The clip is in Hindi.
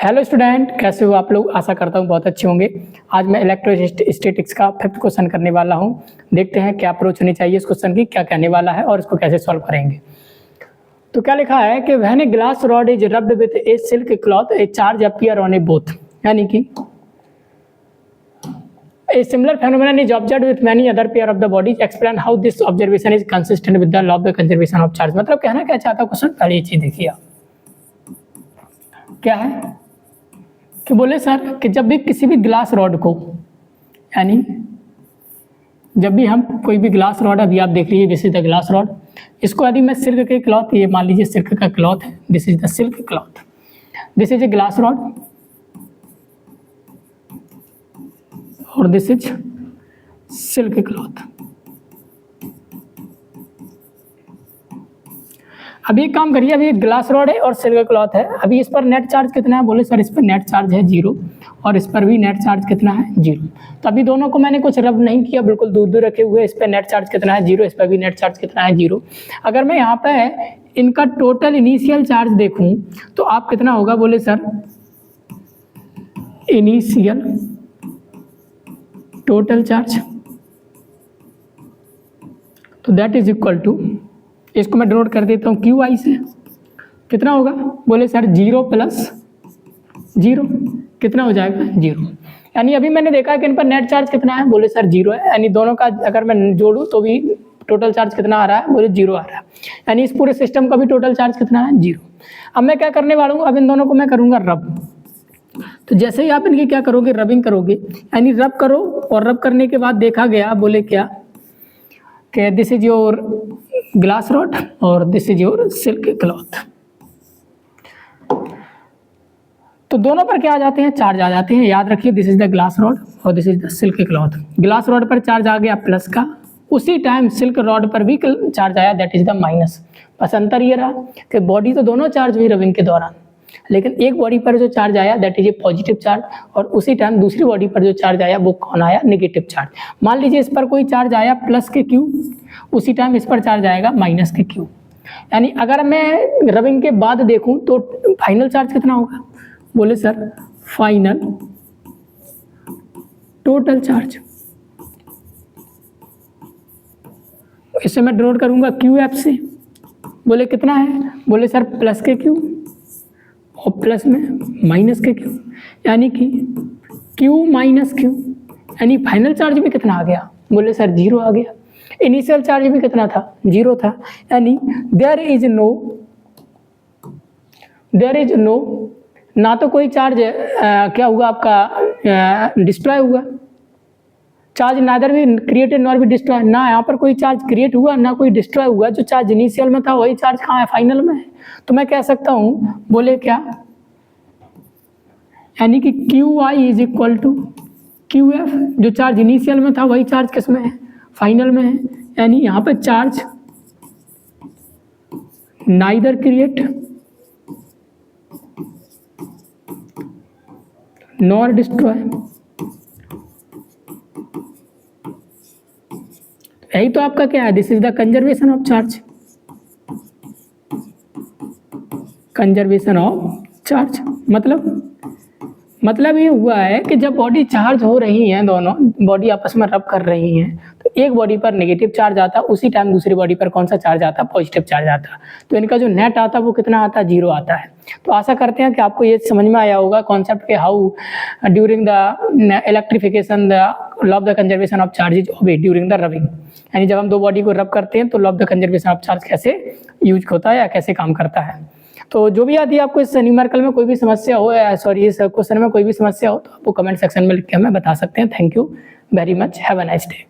हेलो स्टूडेंट, कैसे हो आप लोग। आशा करता हूँ बहुत अच्छे होंगे। आज मैं इलेक्ट्रोस्टैटिक्स का 5th क्वेश्चन करने वाला हूँ। देखते हैं क्या अप्रोच होनी चाहिए इस क्वेश्चन की, क्या कहने वाला है और इसको कैसे सॉल्व करेंगे। तो क्या लिखा है कि when a glass rod is rubbed with A silk cloth A charge appear on A both, यानी कि A similar phenomenon is observed with many other pair of the bodies. Explain how this observation is consistent with the law of the conservation of charge। मतलब कहना क्या चाहता है क्वेश्चन, पहले ये चीज देखिए आप। क्या है कि बोले सर कि जब भी किसी भी ग्लास रॉड को, यानी जब भी हम कोई भी ग्लास रॉड, अभी आप देख लीजिए this is the glass rod, इसको यदि मैं सिल्क के क्लॉथ, ये मान लीजिए सिल्क का क्लॉथ है, this is the silk cloth, this is a glass rod और दिस इज सिल्क क्लॉथ। अभी एक काम करिए, अभी एक ग्लास रॉड है और सिल्क क्लॉथ है। अभी इस पर नेट चार्ज कितना है, बोले सर इस पर नेट चार्ज है 0 और इस पर भी नेट चार्ज कितना है 0। तो अभी दोनों को मैंने कुछ रब नहीं किया, बिल्कुल दूर दूर रखे हुए। इस पर नेट चार्ज कितना है 0, इस पर भी नेट चार्ज कितना है 0। अगर मैं यहाँ पे इनका टोटल इनिशियल चार्ज देखूँ तो आप कितना होगा, बोले सर इनिशियल टोटल चार्ज, तो दैट इज इक्वल टू, इसको मैं डिनोट कर देता हूँ क्यू आई से। कितना होगा, बोले सर 0 + 0 कितना हो जाएगा 0। यानी अभी मैंने देखा है कि इन पर नेट चार्ज कितना है, बोले सर 0 है। यानी दोनों का अगर मैं जोड़ूँ तो भी टोटल चार्ज कितना आ रहा है, बोले 0 आ रहा है। यानी इस पूरे सिस्टम का भी टोटल चार्ज कितना है 0। अब मैं क्या करने वाला हूँ, अब इन दोनों को मैं करूँगा रब। तो जैसे ही आप इनकी क्या करोगे, रबिंग करोगे, यानी रब करो, और रब करने के बाद देखा गया, बोले क्या कि this is your glass rod और this is your silk cloth. तो दोनों पर क्या आ जाते हैं, चार्ज आ जाते हैं। याद रखिए this is the glass rod और this is the silk cloth. Glass rod पर चार्ज आ गया प्लस का, उसी टाइम सिल्क रॉड पर भी चार्ज आया, दैट इज द माइनस। बस अंतर ये रहा कि बॉडी तो दोनों चार्ज हुई रबिंग के दौरान, लेकिन एक बॉडी पर जो चार्ज आया that is a positive charge, और उसी टाइम दूसरी बॉडी पर जो चार्ज आया वो कौन आया, नेगेटिव चार्ज। मान लीजिए इस पर कोई चार्ज आया प्लस के क्यू, उसी टाइम इस पर चार्ज आएगा माइनस के क्यू। यानी अगर मैं रबिंग के बाद देखूं तो फाइनल चार्ज कितना होगा, बोले सर फाइनल टोटल चार्ज। इसे मैं डिनोट करूंगा क्यू एफ से। बोले कितना है, बोले सर प्लस के क्यू और प्लस में माइनस के क्यू, यानी कि क्यू माइनस क्यू। यानी फाइनल चार्ज भी कितना आ गया, बोले सर 0 आ गया। इनिशियल चार्ज भी कितना था, 0 था। यानी देयर इज नो, ना तो कोई चार्ज क्या हुआ आपका डिस्ट्रॉय हुआ, चार्ज नादर भी क्रिएटेड नॉर भी डिस्ट्रॉय, ना यहाँ पर कोई चार्ज क्रिएट हुआ ना कोई डिस्ट्रॉय हुआ। जो चार्ज इनिशियल में था वही चार्ज कहाँ है, फाइनल में है। तो मैं कह सकता हूँ, बोले क्या, यानी कि Q I is equal to Q F. जो चार्ज इनिशियल में था वही चार्ज किस में है, फाइनल में है। यानी यहाँ पर charge neither create nor destroy. यही तो आपका क्या है, this is the conservation of charge, conservation of charge. मतलब ये हुआ है कि जब बॉडी चार्ज हो रही हैं, दोनों बॉडी आपस में रब कर रही हैं, तो एक बॉडी पर नेगेटिव चार्ज आता, उसी टाइम दूसरी बॉडी पर कौन सा चार्ज आता, पॉजिटिव चार्ज आता। तो इनका जो नेट आता वो कितना आता, 0 आता है। तो आशा करते हैं कि आपको ये समझ में आया होगा कॉन्सेप्ट के how during the electrification the law of the conservation of charge is obeyed during the rubbing. यानी जब हम दो बॉडी को रब करते हैं तो law of the conservation of charge कैसे यूज होता है या कैसे काम करता है। तो जो भी आती है आपको इस न्यूमेरिकल में कोई भी समस्या हो, सॉरी इस क्वेश्चन में कोई भी समस्या हो, तो आपको कमेंट सेक्शन में लिख के हमें बता सकते हैं। Thank you very much, have a nice day.